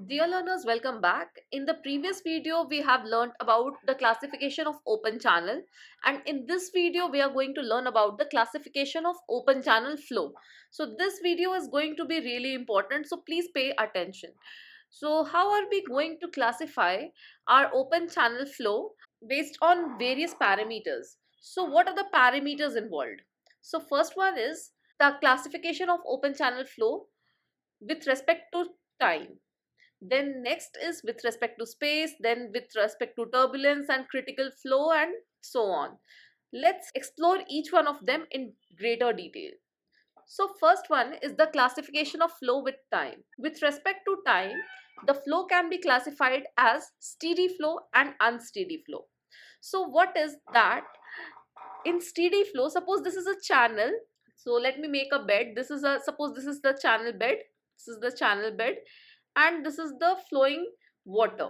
Dear learners, welcome back. In the previous video, we have learned about the classification of open channel, and in this video, we are going to learn about the classification of open channel flow. So this video is going to be really important, so please pay attention. So how are we going to classify our open channel flow based on various parameters? So what are the parameters involved? So first one is the classification of open channel flow with respect to time. Then next is with respect to space, then with respect to turbulence and critical flow, and so on. Let's explore each one of them in greater detail. So first one is the classification of flow with time. With respect to time, the flow can be classified as steady flow and unsteady flow. So what is that? In steady flow, suppose this is a channel. So let me make a bed. Suppose this is the channel bed. This is the channel bed and this is the flowing water.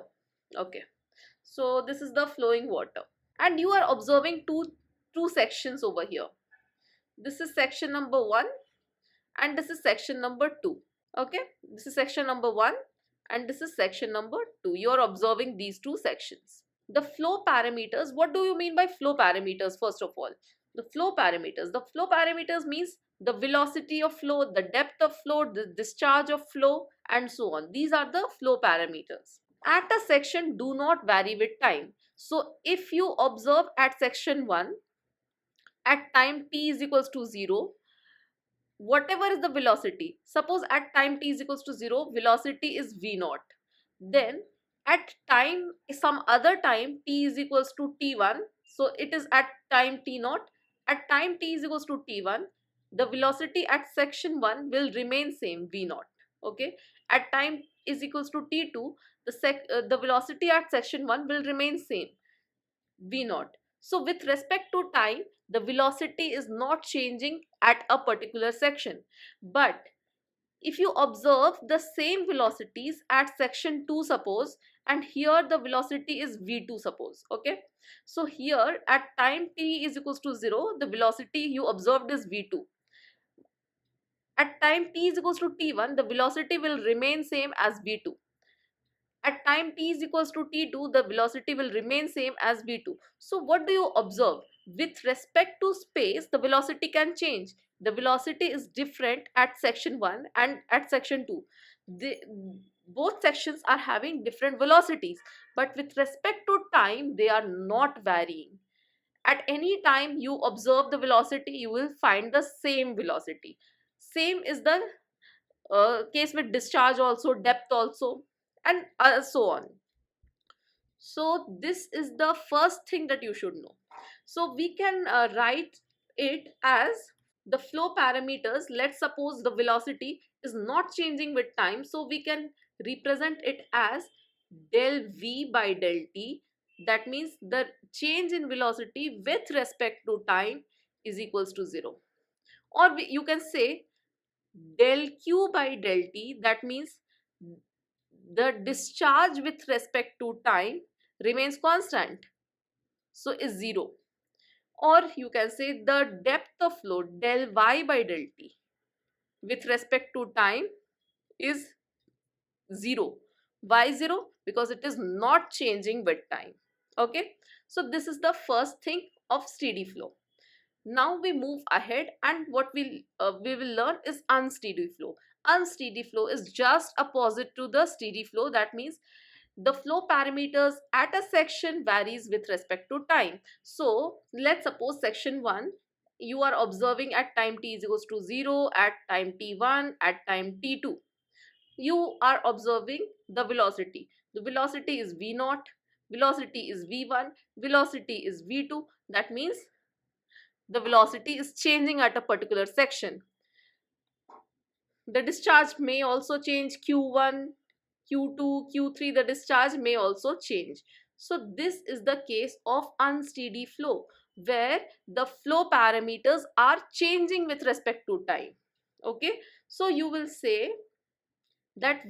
Okay, so this is the flowing water and you are observing two sections over here. This is section number 1 and this is section number 2. Okay, this is section number 1 and this is section number 2. You are observing these two sections. The flow parameters, what do you mean by flow parameters? First of all, the flow parameters means the velocity of flow, the depth of flow, the discharge of flow, and so on. These are the flow parameters. At a section do not vary with time. So if you observe at section 1, at time t is equals to 0, whatever is the velocity, suppose at time t is equals to 0, velocity is v naught. Then at time, some other time t is equals to t1, so it is at time t naught. At time t is equals to t1, the velocity at section 1 will remain same, v naught. Okay, at time is equals to t2, the velocity at section 1 will remain same, v naught. So with respect to time, the velocity is not changing at a particular section. But if you observe the same velocities at section 2, suppose, and here the velocity is v2, suppose. Okay, so here at time t is equals to 0, the velocity you observed is v2. At time t is equals to t1, the velocity will remain same as v2. At time t is equals to t2, the velocity will remain same as v2. So what do you observe? With respect to space, the velocity can change. The velocity is different at section 1 and at section 2. Both sections are having different velocities, but with respect to time, they are not varying. At any time you observe the velocity, you will find the same velocity. Same is the case with discharge also, depth also, and so on. So this is the first thing that you should know. So we can write it as the flow parameters. Let's suppose the velocity is not changing with time, so we can represent it as del v by del t. That means the change in velocity with respect to time is equals to 0. Or you can say del q by del t. That means the discharge with respect to time remains constant, so is 0. Or you can say the depth of flow del y by del t with respect to time is 0. Why 0? Because it is not changing with time. Okay, so this is the first thing of steady flow. Now we move ahead, and what we will learn is unsteady flow. Unsteady flow is just opposite to the steady flow. That means the flow parameters at a section varies with respect to time. So let's suppose section 1, you are observing at time t is equals to 0, at time t1, at time t2. You are observing the velocity. The velocity is v naught, velocity is v1, velocity is v2. That means the velocity is changing at a particular section. The discharge may also change, q1, q2, q3, the discharge may also change. So this is the case of unsteady flow, where the flow parameters are changing with respect to time. Okay, so you will say that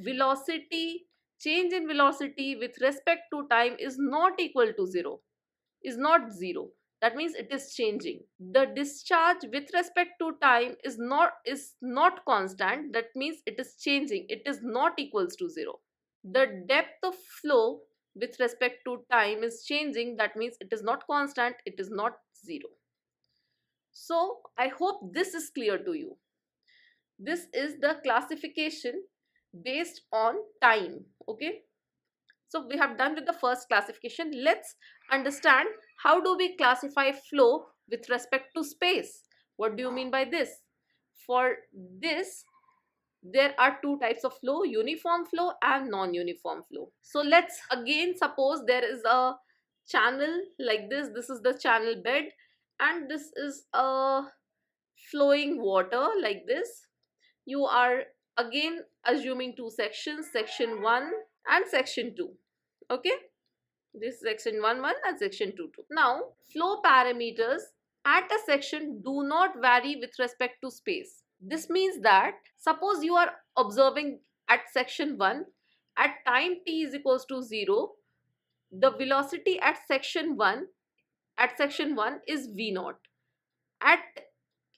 change in velocity with respect to time is not equal to 0, is not 0. That means it is changing. The discharge with respect to time is not constant. That means it is changing. It is not equals to 0. the depth of flow with respect to time is changing. That means it is not constant, it is not zero. So I hope this is clear to you. This is the classification based on time. Okay, so we have done with the first classification. Let's understand how do we classify flow with respect to space. What do you mean by this? For this, there are two types of flow: uniform flow and non-uniform flow. So let's again suppose there is a channel like this. This is the channel bed, and this is a flowing water like this. You are again assuming two sections, section 1 and section 2. Okay, this is section 1 and section 2. Now flow parameters at a section do not vary with respect to space. This means that suppose you are observing at section 1, at time t is equals to 0, the velocity at section 1 is v naught. At,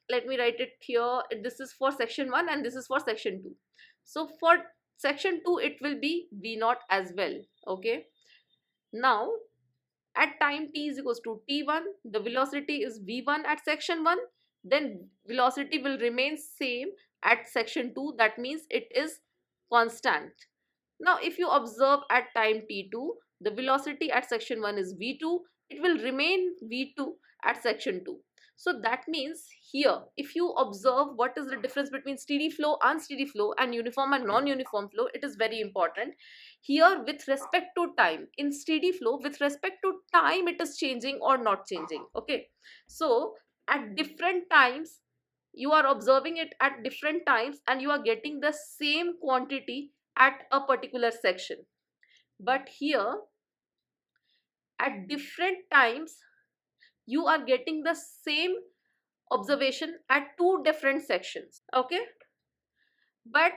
let me write it here, this is for section 1 and this is for section 2. So for section 2 it will be v naught as well. Okay, now at time t is equals to t1, the velocity is v1 at section 1, then velocity will remain same at section 2. That means it is constant. Now if you observe at time t2, the velocity at section 1 is v2, it will remain v2 at section 2. So that means here, if you observe what is the difference between steady flow, unsteady flow and uniform and non-uniform flow, it is very important. Here with respect to time, in steady flow, with respect to time it is changing or not changing. Okay, so at different times, you are observing it at different times and you are getting the same quantity at a particular section. But here at different times you are getting the same observation at two different sections. Okay, but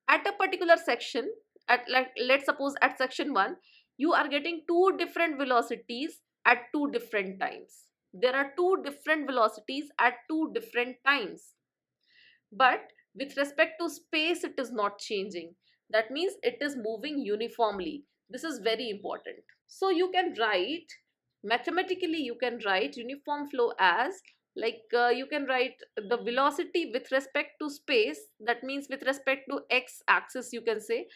at a particular section, at, like, let's suppose at section 1, you are getting two different velocities at two different times. There are two different velocities at two different times, but with respect to space it is not changing. That means it is moving uniformly. This is very important. So you can write, mathematically you can write uniform flow as, like you can write the velocity with respect to space, that means with respect to x axis, you can say,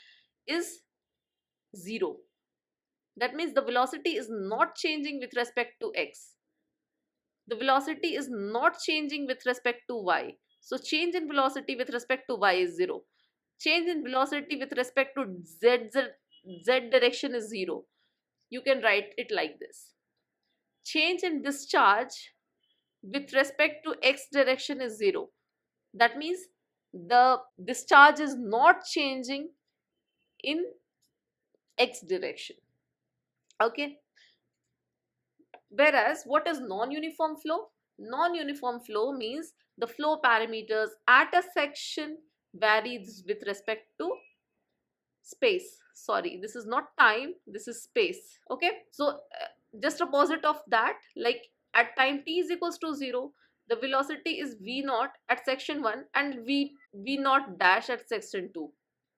is 0. That means the velocity is not changing with respect to x. The velocity is not changing with respect to y. So change in velocity with respect to y is 0. Change in velocity with respect to z direction is 0. You can write it like this. Change in discharge with respect to x direction is 0. That means the discharge is not changing in x direction. Okay. Whereas what is non-uniform flow? Non-uniform flow means the flow parameters at a section varies with respect to space. Sorry, this is not time, this is space. Okay, so just opposite of that, like at time t is equals to 0, the velocity is v naught at section 1 and v naught dash at section 2.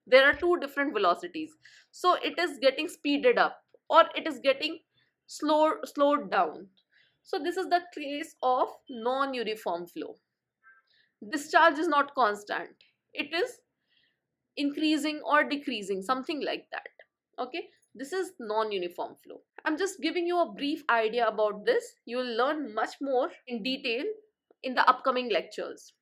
There are two different velocities, so it is getting speeded up or it is getting slowed down. So this is the case of non-uniform flow. Discharge is not constant, it is increasing or decreasing, something like that. Okay, this is non-uniform flow. I'm just giving you a brief idea about this. You will learn much more in detail in the upcoming lectures.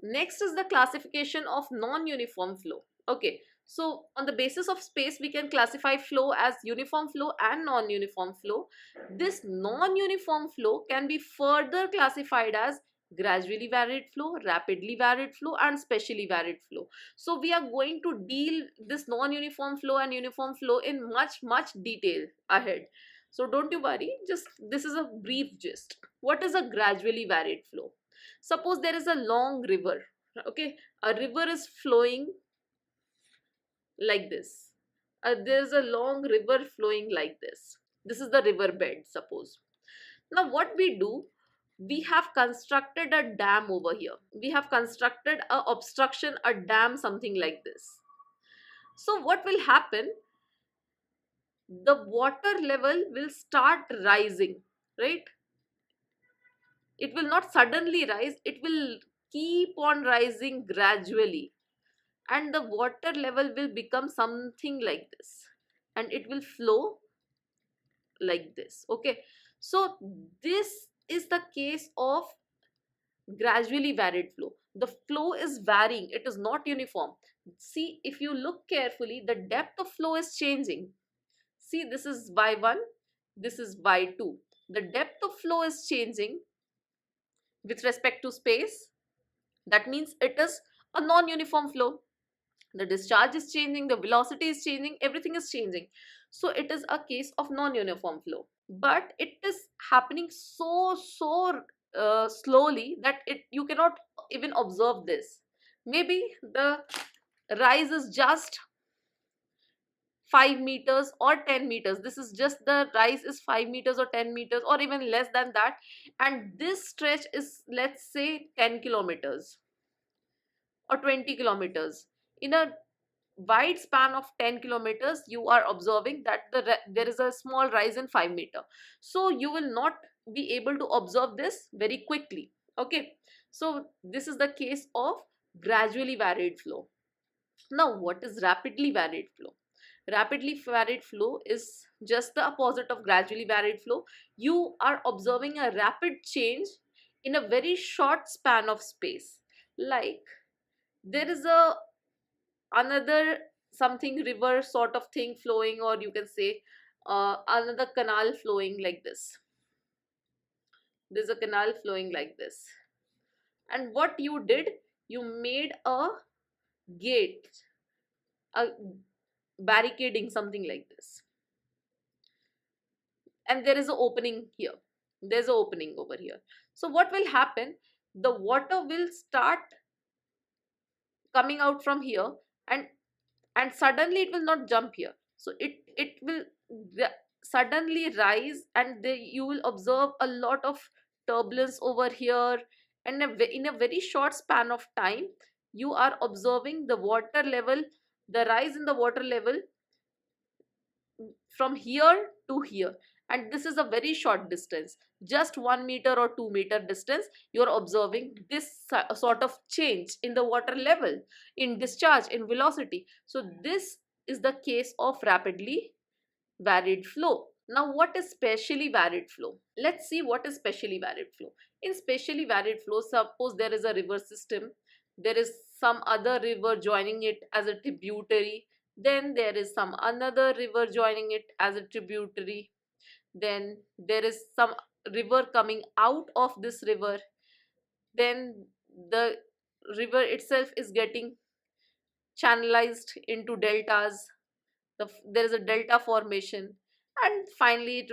Next is the classification of non-uniform flow. Okay, so on the basis of space we can classify flow as uniform flow and non-uniform flow. This non-uniform flow can be further classified as gradually varied flow, rapidly varied flow and specially varied flow. So we are going to deal this non-uniform flow and uniform flow in much detail ahead. So don't you worry, just this is a brief gist. What is a gradually varied flow? Suppose there is a long river. Okay, a river is flowing like this. There is a long river flowing like this. This is the river bed, suppose. Now what we do, we have constructed a dam over here. We have constructed a obstruction, a dam, something like this. So what will happen? The water level will start rising, right? It will not suddenly rise, it will keep on rising gradually, and the water level will become something like this, and it will flow like this. Okay, so this is the case of gradually varied flow. The flow is varying, it is not uniform. See, if you look carefully, the depth of flow is changing. See, this is y1, this is y2. The depth of flow is changing with respect to space. That means it is a non-uniform flow. The discharge is changing, the velocity is changing, everything is changing. So it is a case of non-uniform flow, but it is happening so slowly that you cannot even observe this. Maybe the rise is just 5 meters or 10 meters. This is just the rise is 5 meters or 10 meters or even less than that, and this stretch is, let's say, 10 kilometers or 20 kilometers. In a wide span of 10 kilometers, you are observing that there is a small rise in 5 meter. So you will not be able to observe this very quickly. Okay, so this is the case of gradually varied flow. Now, what is rapidly varied flow? Rapidly varied flow is just the opposite of gradually varied flow. You are observing a rapid change in a very short span of space. Like, there is a another something river sort of thing flowing, or you can say another canal flowing like this. There's a canal flowing like this, and what you did, you made a gate, a barricading, something like this, and there is an opening here, there's an opening over here. So what will happen? The water will start coming out from here, and suddenly it will not jump here. So it will suddenly rise, and you will observe a lot of turbulence over here, and in a very short span of time you are observing the water level, the rise in the water level from here to here. And this is a very short distance, just 1 meter or 2 meter distance. You are observing this sort of change in the water level, in discharge, in velocity. So this is the case of rapidly varied flow. Now, what is specially varied flow? Let's see what is specially varied flow. In specially varied flow, suppose there is a river system, there is some other river joining it as a tributary, then there is some another river joining it as a tributary, then there is some river coming out of this river, then the river itself is getting channelized into deltas, there is a delta formation, and finally it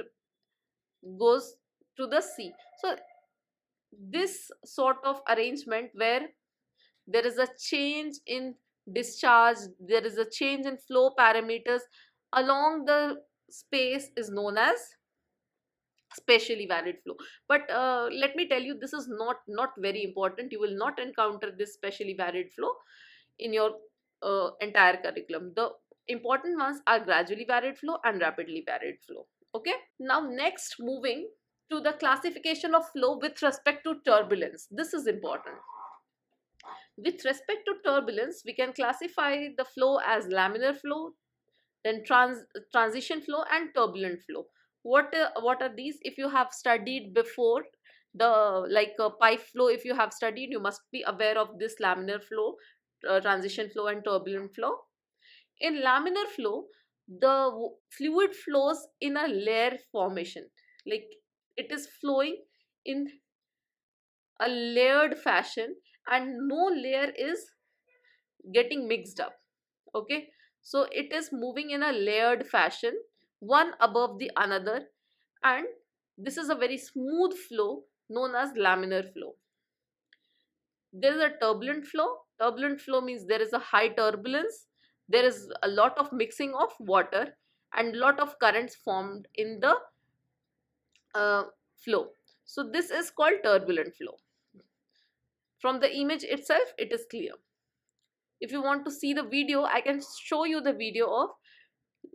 goes to the sea. So this sort of arrangement where there is a change in discharge, there is a change in flow parameters along the space is known as specially varied flow. But let me tell you, this is not very important. You will not encounter this specially varied flow in your entire curriculum. The important ones are gradually varied flow and rapidly varied flow. Okay, now next, moving to the classification of flow with respect to turbulence. This is important. With respect to turbulence, we can classify the flow as laminar flow, then transition flow, and turbulent flow. What are these? If you have studied before, the like pipe flow, if you have studied, you must be aware of this laminar flow, transition flow, and turbulent flow. In laminar flow, the fluid flows in a layer formation, like it is flowing in a layered fashion, and no layer is getting mixed up. Okay, so it is moving in a layered fashion, one above the another, and this is a very smooth flow known as laminar flow. There is a turbulent flow. Turbulent flow means there is a high turbulence, there is a lot of mixing of water, and lot of currents formed in the flow. So this is called turbulent flow. From the image itself, it is clear. If you want to see the video, I can show you the video of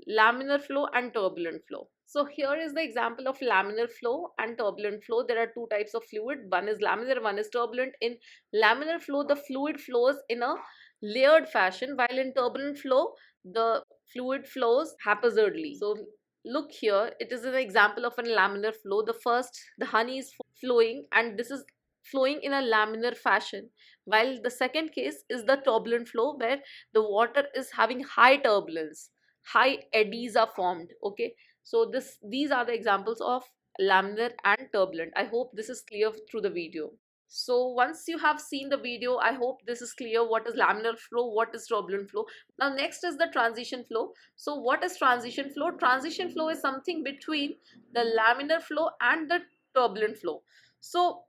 laminar flow and turbulent flow. So here is the example of laminar flow and turbulent flow. There are two types of fluid. One is laminar, one is turbulent. In laminar flow, the fluid flows in a layered fashion, while in turbulent flow, the fluid flows haphazardly. So look here, it is an example of a laminar flow. The honey is flowing, and this is flowing in a laminar fashion, while the second case is the turbulent flow, where the water is having high turbulence, high eddies are formed. Okay, so these are the examples of laminar and turbulent. I hope this is clear through the video. So once you have seen the video, I hope this is clear what is laminar flow, what is turbulent flow. Now next is the transition flow. So what is transition flow? Transition flow is something between the laminar flow and the turbulent flow. So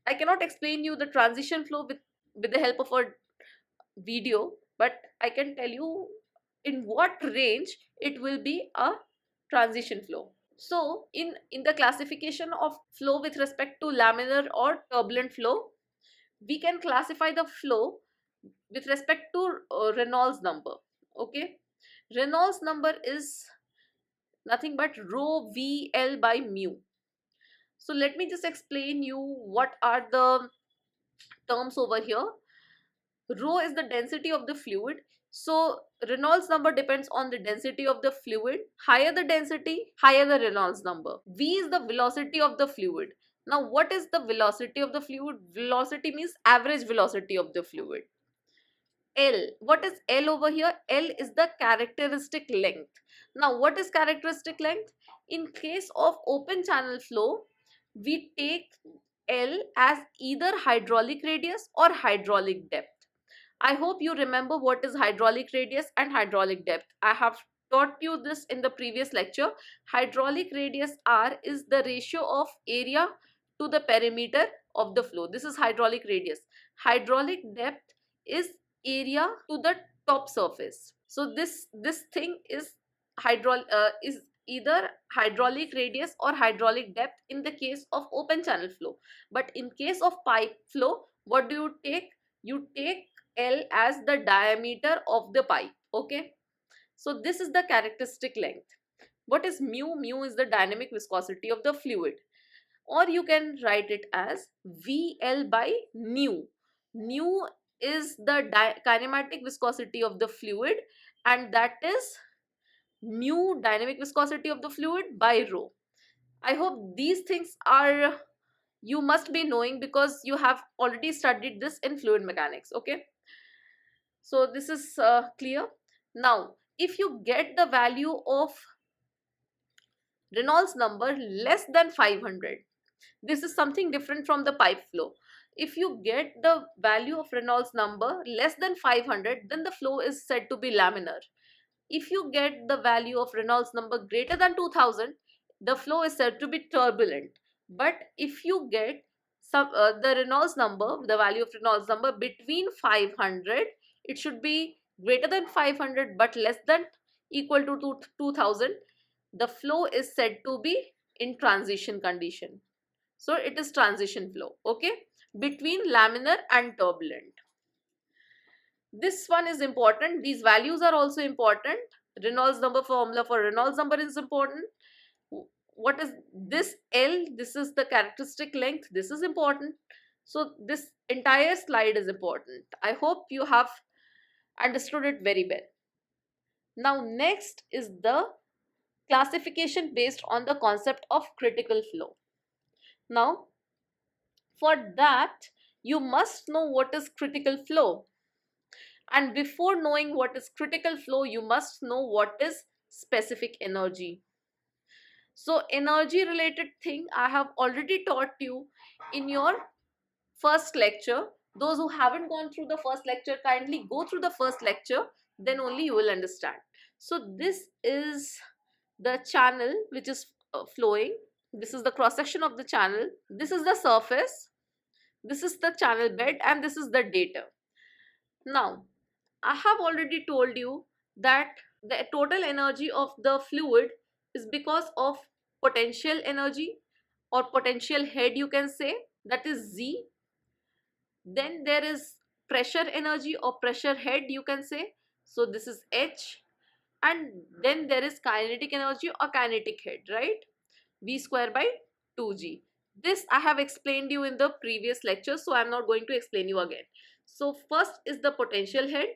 I cannot explain you the transition flow with the help of a video, but I can tell you in what range it will be a transition flow. So in the classification of flow with respect to laminar or turbulent flow, we can classify the flow with respect to Reynolds number. Okay, Reynolds number is nothing but rho VL by mu. So let me just explain you what are the terms over here. Rho is the density of the fluid. So Reynolds number depends on the density of the fluid. Higher the density, higher the Reynolds number. V is the velocity of the fluid. Now what is the velocity of the fluid? Velocity means average velocity of the fluid. L. What is L over here? L is the characteristic length. Now what is characteristic length? In case of open channel flow, we take L as either hydraulic radius or hydraulic depth. I hope you remember what is hydraulic radius and hydraulic depth. I have taught you this in the previous lecture. Hydraulic radius R is the ratio of area to the perimeter of the flow. This is hydraulic radius. Hydraulic depth is area to the top surface. So this thing is either hydraulic radius or hydraulic depth in the case of open channel flow. But in case of pipe flow, what do you take? You take L as the diameter of the pipe. Okay, so this is the characteristic length. What is mu? Mu is the dynamic viscosity of the fluid, or you can write it as VL by nu. Nu is the kinematic viscosity of the fluid, and that is mu, dynamic viscosity of the fluid, by rho. I hope these things are you must be knowing because you have already studied this in fluid mechanics. Okay, so this is clear. Now if you get the value of Reynolds number less than 500, this is something different from the pipe flow. If you get the value of Reynolds number less than 500, then the flow is said to be laminar. If you get the value of Reynolds number greater than 2000, the flow is said to be turbulent. But if you get the Reynolds number, the value of Reynolds number between 500, it should be greater than 500 but less than equal to 2000, the flow is said to be in transition condition. So it is transition flow, okay, between laminar and turbulent. This one is important. These values are also important. Reynolds number, formula for Reynolds number is important. What is this L? This is the characteristic length. This is important. So this entire slide is important. I hope you have understood it very well. Now next is the classification based on the concept of critical flow. Now for that you must know what is critical flow. And before knowing what is critical flow, you must know what is specific energy. So energy related thing I have already taught you in your first lecture. Those who haven't gone through the first lecture, kindly go through the first lecture, then only you will understand. So this is the channel which is flowing. This is the cross section of the channel. This is the surface. This is the channel bed, and this is the data. Now I have already told you that the total energy of the fluid is because of potential energy or potential head, you can say, that is Z. Then there is pressure energy or pressure head, you can say. So this is H, and then there is kinetic energy or kinetic head, right? V square by 2g. This I have explained you in the previous lecture, so I am not going to explain you again. So first is the potential head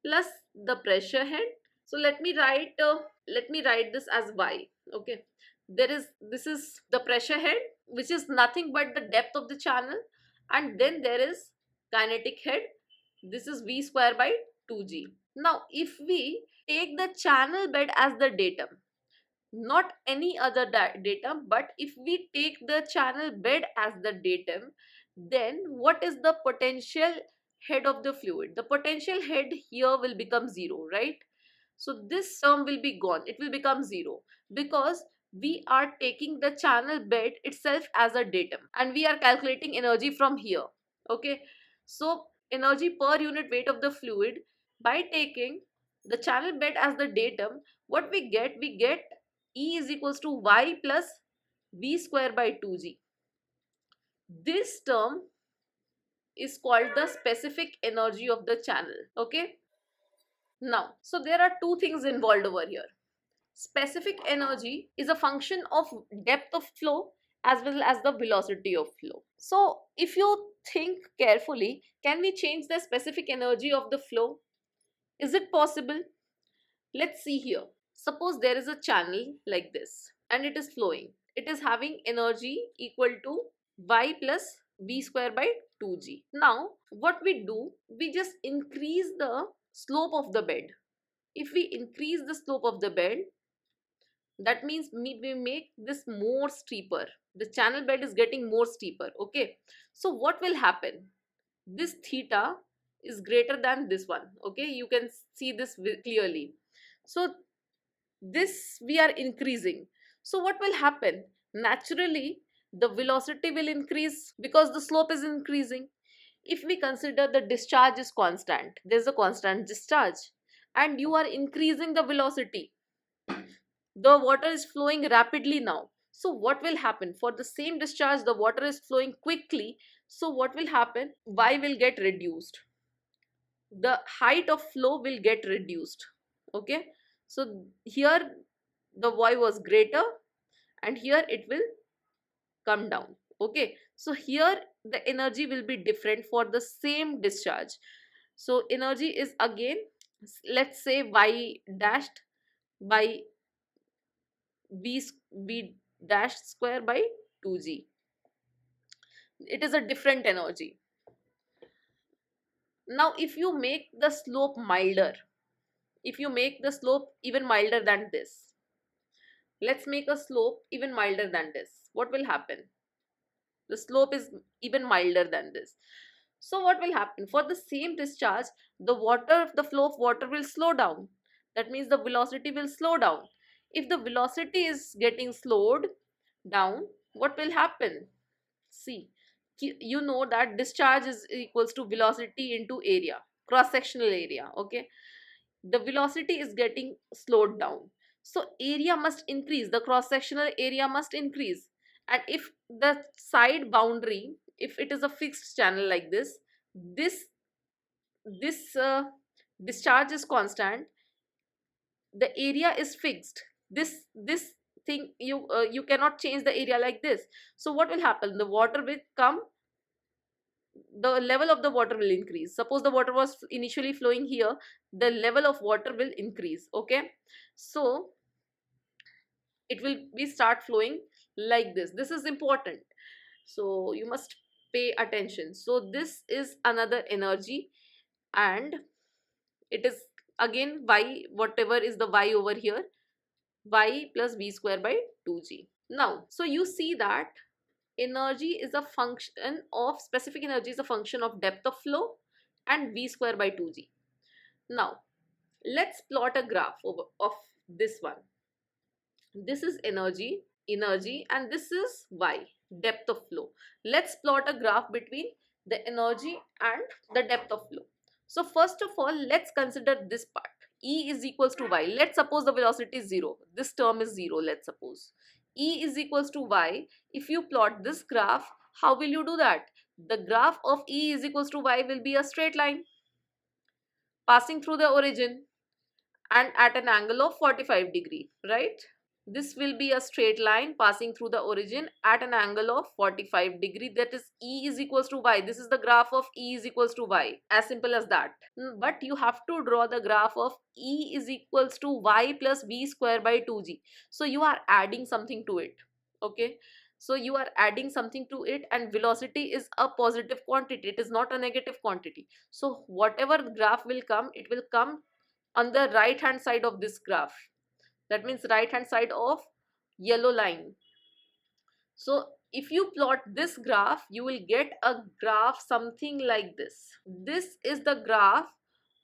plus the pressure head. So let me write this as y. Okay, this is the pressure head, which is nothing but the depth of the channel, and then there is kinetic head. This is v square by 2g. Now if we take the channel bed as the datum, not any other datum, but if we take the channel bed as the datum, then what is the potential head of the fluid? The potential head here will become 0, right? So this term will be gone, it will become 0, because we are taking the channel bed itself as a datum and we are calculating energy from here. Okay, so energy per unit weight of the fluid, by taking the channel bed as the datum, what we get? We get E is equals to y plus v square by 2g. This term is called the specific energy of the channel. Okay, now so there are two things involved over here. Specific energy is a function of depth of flow as well as the velocity of flow. So if you think carefully, can we change the specific energy of the flow? Is it possible? Let's see here. Suppose there is a channel like this and it is flowing. It is having energy equal to y plus v square by 2g. Now what we do, we just increase the slope of the bed. If we increase the slope of the bed, that means we make this more steeper. The channel bed is getting more steeper. Okay, so what will happen? This theta is greater than this one. Okay, you can see this clearly. So this we are increasing. So what will happen? Naturally the velocity will increase because the slope is increasing. If we consider the discharge is constant, there is a constant discharge and you are increasing the velocity, the water is flowing rapidly now. So what will happen? For the same discharge, the water is flowing quickly. So what will happen? Y will get reduced. The height of flow will get reduced. Okay, so here the y was greater and here it will come down. Okay, so here the energy will be different for the same discharge. So energy is again, let's say y dashed by v dashed square by 2g. It is a different energy. Now if you make the slope milder, if you make the slope even milder than this, let's make a slope even milder than this, what will happen? The slope is even milder than this. So what will happen? For the same discharge, the flow of water will slow down. That means the velocity will slow down. If the velocity is getting slowed down, what will happen? See, you know that discharge is equals to velocity into area, cross sectional area. Okay, the velocity is getting slowed down, so area must increase, the cross sectional area must increase. And if the side boundary, if it is a fixed channel like this discharge is constant, the area is fixed. This thing, you cannot change the area like this. So what will happen? The water will come, the level of the water will increase. Suppose the water was initially flowing here, the level of water will increase. Okay, so it will be start flowing like this. This is important, so you must pay attention. So this is another energy, and it is again y, whatever is the y over here, y plus v square by 2g. Now so you see that energy is a function of, specific energy is a function of depth of flow and v square by 2g. Now let's plot a graph of this one. This is energy, and this is y, depth of flow. Let's plot a graph between the energy and the depth of flow. So first of all, let's consider this part. E is equals to y. Let's suppose the velocity is 0. This term is 0, let's suppose. E is equals to y. If you plot this graph, how will you do that? the graph of E is equals to y will be a straight line passing through the origin and at an angle of 45 degree, right? This will be a straight line passing through the origin at an angle of 45 degree, that is E is equals to y. This is the graph of E is equals to y, as simple as that. But you have to draw the graph of E is equals to y plus v square by 2g. So you are adding something to it, okay? So you are adding something to it, and velocity is a positive quantity, it is not a negative quantity. So whatever graph will come, it will come on the right hand side of this graph. That means right hand side of yellow line. So if you plot this graph, you will get a graph something like this. This is the graph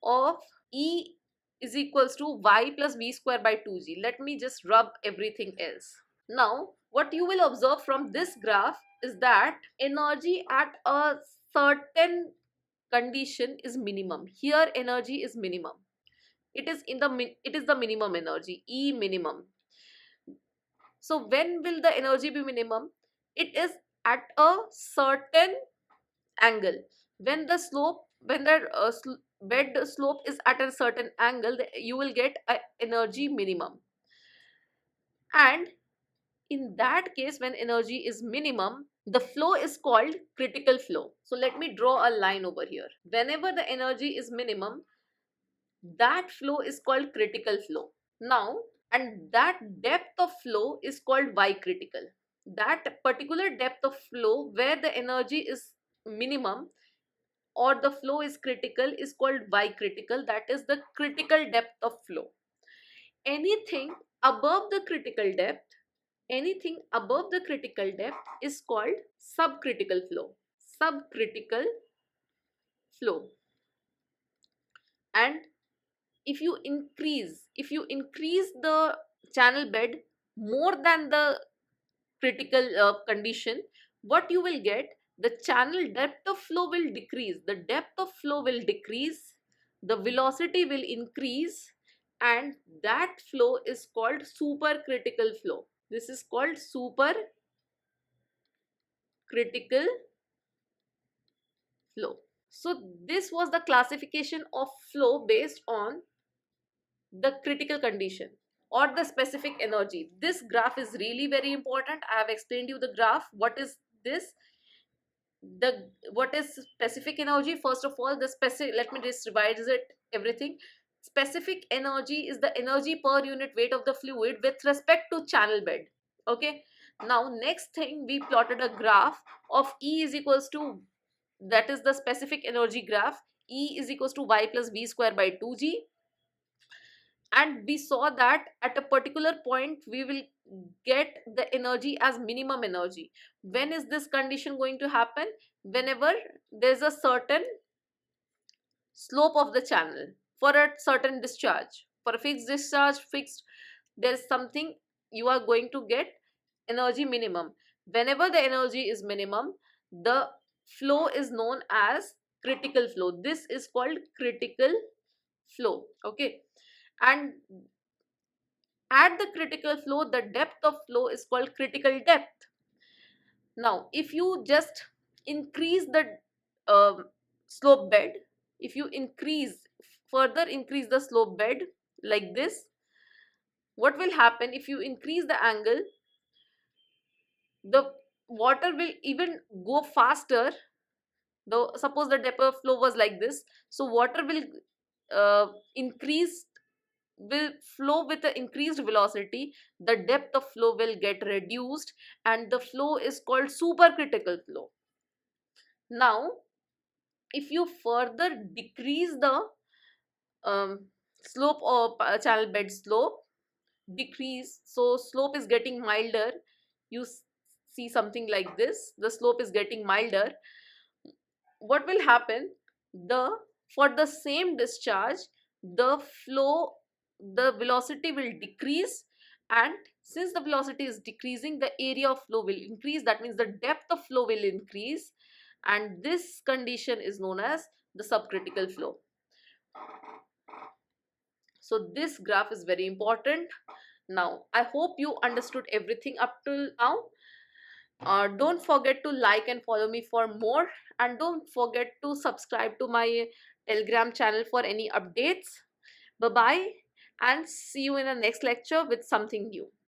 of E is equals to y plus v square by 2g. Let me just rub everything else. Now what you will observe from this graph is that energy at a certain condition is minimum. Here energy is minimum. It is the minimum energy, E minimum. So when will the energy be minimum? It is at a certain angle. When the bed slope is at a certain angle, you will get a energy minimum. And in that case, when energy is minimum, the flow is called critical flow. So let me draw a line over here. Whenever the energy is minimum, that flow is called critical flow. Now, and that depth of flow is called y critical. That particular depth of flow where the energy is minimum or the flow is critical is called y critical. That is the critical depth of flow. Anything above the critical depth, anything above the critical depth is called subcritical flow. Subcritical flow. And if you increase the channel bed more than the critical condition, what you will get, the channel depth of flow will decrease, the depth of flow will decrease, the velocity will increase, and that flow is called supercritical flow. This is called supercritical flow. So this was the classification of flow based on the critical condition or the specific energy. This graph is really very important. I have explained you the graph. What is this? What is specific energy? First of all, the specific, let me just revise it everything. Specific energy is the energy per unit weight of the fluid with respect to channel bed. Okay. Now next thing, we plotted a graph of E is equals to, that is the specific energy graph, E is equals to y plus v square by 2g. And we saw that at a particular point we will get the energy as minimum energy. When is this condition going to happen? Whenever there's a certain slope of the channel for a certain discharge. For a fixed discharge, there's something, you are going to get energy minimum. Whenever the energy is minimum, the flow is known as critical flow. This is called critical flow. Okay. And at the critical flow, the depth of flow is called critical depth. Now if you just increase the slope bed, if you further increase the slope bed like this, what will happen? If you increase the angle, the water will even go faster. Though suppose the depth of flow was like this, so water will flow with the increased velocity, the depth of flow will get reduced, and the flow is called supercritical flow. Now if you further decrease the slope of channel bed slope, decrease, so slope is getting milder, you see something like this, the slope is getting milder, what will happen? For the same discharge, the velocity will decrease, and since the velocity is decreasing, the area of flow will increase. That means the depth of flow will increase, and this condition is known as the subcritical flow. So this graph is very important. Now I hope you understood everything up till now. Don't forget to like and follow me for more, and don't forget to subscribe to my Telegram channel for any updates. Bye bye, and see you in the next lecture with something new.